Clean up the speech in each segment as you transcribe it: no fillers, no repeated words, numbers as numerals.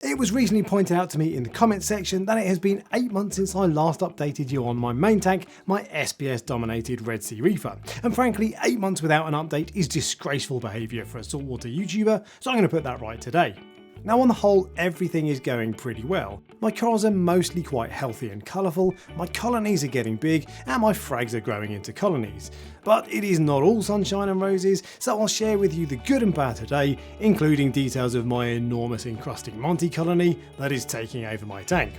It was recently pointed out to me in the comments section that it has been 8 months since I last updated you on my main tank, my SPS dominated Red Sea Reefer, and frankly 8 months without an update is disgraceful behaviour for a saltwater YouTuber, so I'm going to put that right today. Now on the whole, everything is going pretty well. My corals are mostly quite healthy and colourful, my colonies are getting big, and my frags are growing into colonies. But it is not all sunshine and roses, so I'll share with you the good and bad today, including details of my enormous encrusting Monty colony that is taking over my tank.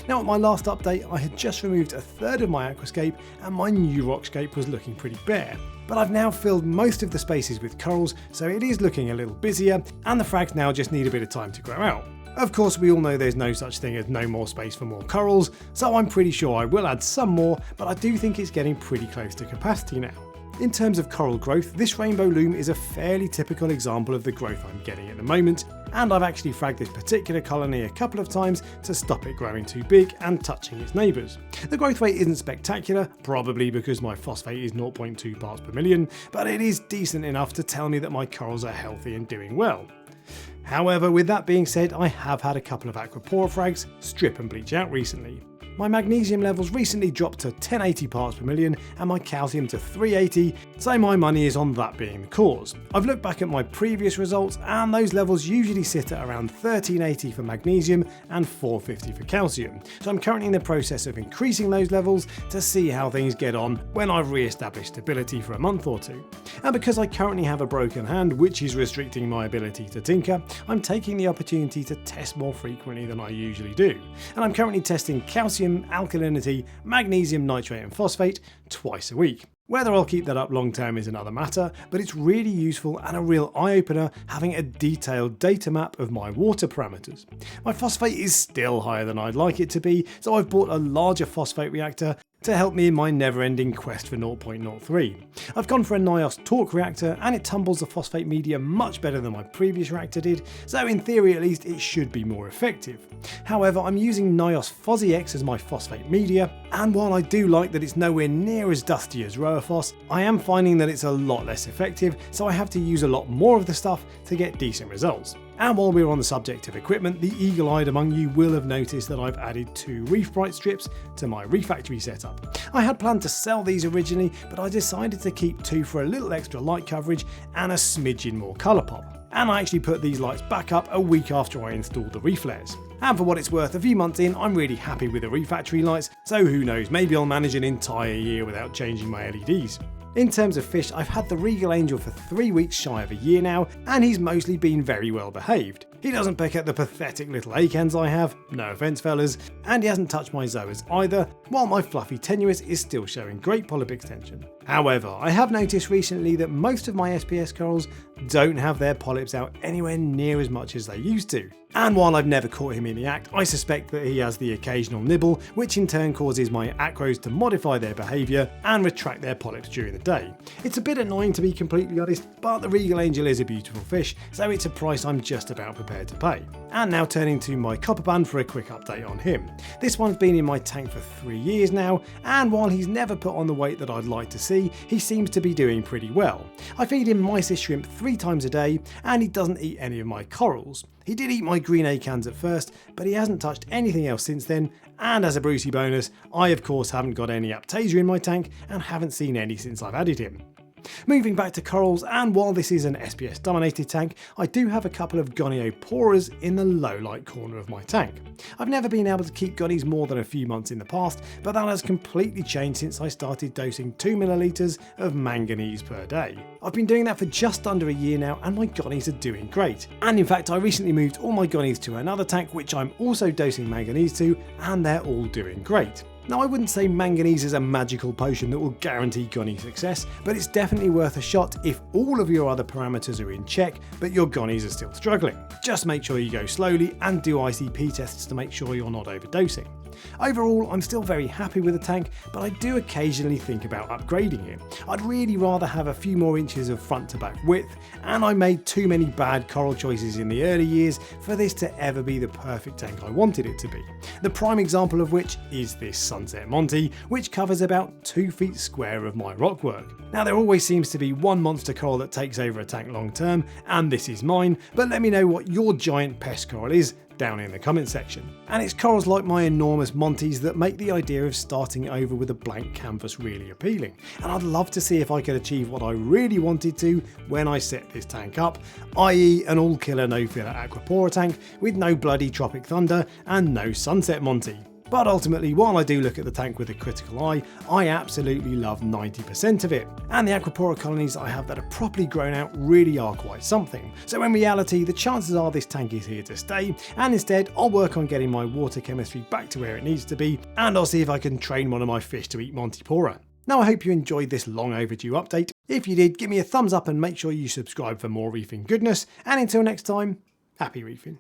Now at my last update I had just removed a third of my aquascape and my new rockscape was looking pretty bare. But I've now filled most of the spaces with corals, so it is looking a little busier and the frags now just need a bit of time to grow out. Of course we all know there's no such thing as no more space for more corals, so I'm pretty sure I will add some more, but I do think it's getting pretty close to capacity now. In terms of coral growth, this rainbow loom is a fairly typical example of the growth I'm getting at the moment, and I've actually fragged this particular colony a couple of times to stop it growing too big and touching its neighbours. The growth rate isn't spectacular, probably because my phosphate is 0.2 parts per million, but it is decent enough to tell me that my corals are healthy and doing well. However, with that being said, I have had a couple of aquapora frags strip and bleach out recently. My magnesium levels recently dropped to 1080 parts per million and my calcium to 380, so my money is on that being the cause. I've looked back at my previous results and those levels usually sit at around 1380 for magnesium and 450 for calcium, so I'm currently in the process of increasing those levels to see how things get on when I've re-established stability for a month or two. And because I currently have a broken hand which is restricting my ability to tinker, I'm taking the opportunity to test more frequently than I usually do, and I'm currently testing calcium, alkalinity, magnesium nitrate and phosphate twice a week. Whether I'll keep that up long term is another matter, but it's really useful and a real eye-opener having a detailed data map of my water parameters. My phosphate is still higher than I'd like it to be, so I've bought a larger phosphate reactor to help me in my never-ending quest for 0.03. I've gone for a NIOS torque reactor and it tumbles the phosphate media much better than my previous reactor did, so in theory at least it should be more effective. However, I'm using NIOS Fuzzy X as my phosphate media, and while I do like that it's nowhere near as dusty as Roaphos, I am finding that it's a lot less effective, so I have to use a lot more of the stuff to get decent results. And while we're on the subject of equipment, the eagle-eyed among you will have noticed that I've added 2 Reef bright strips to my refactory setup. I had planned to sell these originally, but I decided to keep 2 for a little extra light coverage and a smidgen more colour pop. And I actually put these lights back up a week after I installed the Reef flares. And for what it's worth, a few months in, I'm really happy with the refactory lights, so who knows, maybe I'll manage an entire year without changing my LEDs. In terms of fish, I've had the Regal Angel for 3 weeks shy of a year now, and he's mostly been very well behaved. He doesn't pick at the pathetic little acans I have, no offence fellas, and he hasn't touched my zoas either, while my fluffy tenuis is still showing great polyp extension. However, I have noticed recently that most of my SPS corals don't have their polyps out anywhere near as much as they used to. And while I've never caught him in the act, I suspect that he has the occasional nibble, which in turn causes my acros to modify their behaviour and retract their polyps during the day. It's a bit annoying to be completely honest, but the Regal Angel is a beautiful fish, so it's a price I'm just about prepared to pay. And now turning to my copper band for a quick update on him. This one's been in my tank for 3 years now, and while he's never put on the weight that I'd like to see, he seems to be doing pretty well. I feed him mysis shrimp 3 times a day, and he doesn't eat any of my corals. He did eat my green acans at first, but he hasn't touched anything else since then, and as a Brucey bonus, I of course haven't got any Aptasia in my tank and haven't seen any since I've added him. Moving back to corals, and while this is an SPS dominated tank, I do have a couple of gonioporas in the low light corner of my tank. I've never been able to keep gonnies more than a few months in the past, but that has completely changed since I started dosing 2 millilitres of manganese per day. I've been doing that for just under a year now and my gonnies are doing great. And in fact I recently moved all my gonnies to another tank which I'm also dosing manganese to, and they're all doing great. Now I wouldn't say manganese is a magical potion that will guarantee gonnie success, but it's definitely worth a shot if all of your other parameters are in check but your gonnies are still struggling. Just make sure you go slowly and do ICP tests to make sure you're not overdosing. Overall, I'm still very happy with the tank, but I do occasionally think about upgrading it. I'd really rather have a few more inches of front to back width, and I made too many bad coral choices in the early years for this to ever be the perfect tank I wanted it to be. The prime example of which is this Sunset Monty, which covers about 2 feet square of my rockwork. Now there always seems to be one monster coral that takes over a tank long term, and this is mine, but let me know what your giant pest coral is down in the comment section. And it's corals like my enormous Monties that make the idea of starting over with a blank canvas really appealing. And I'd love to see if I could achieve what I really wanted to when I set this tank up, i.e. an all killer no filler aquapora tank with no bloody Tropic Thunder and no Sunset Monty. But ultimately, while I do look at the tank with a critical eye, I absolutely love 90% of it. And the aquapora colonies I have that are properly grown out really are quite something. So in reality, the chances are this tank is here to stay, and instead I'll work on getting my water chemistry back to where it needs to be, and I'll see if I can train one of my fish to eat Montipora. Now I hope you enjoyed this long overdue update. If you did, give me a thumbs up and make sure you subscribe for more reefing goodness, and until next time, happy reefing.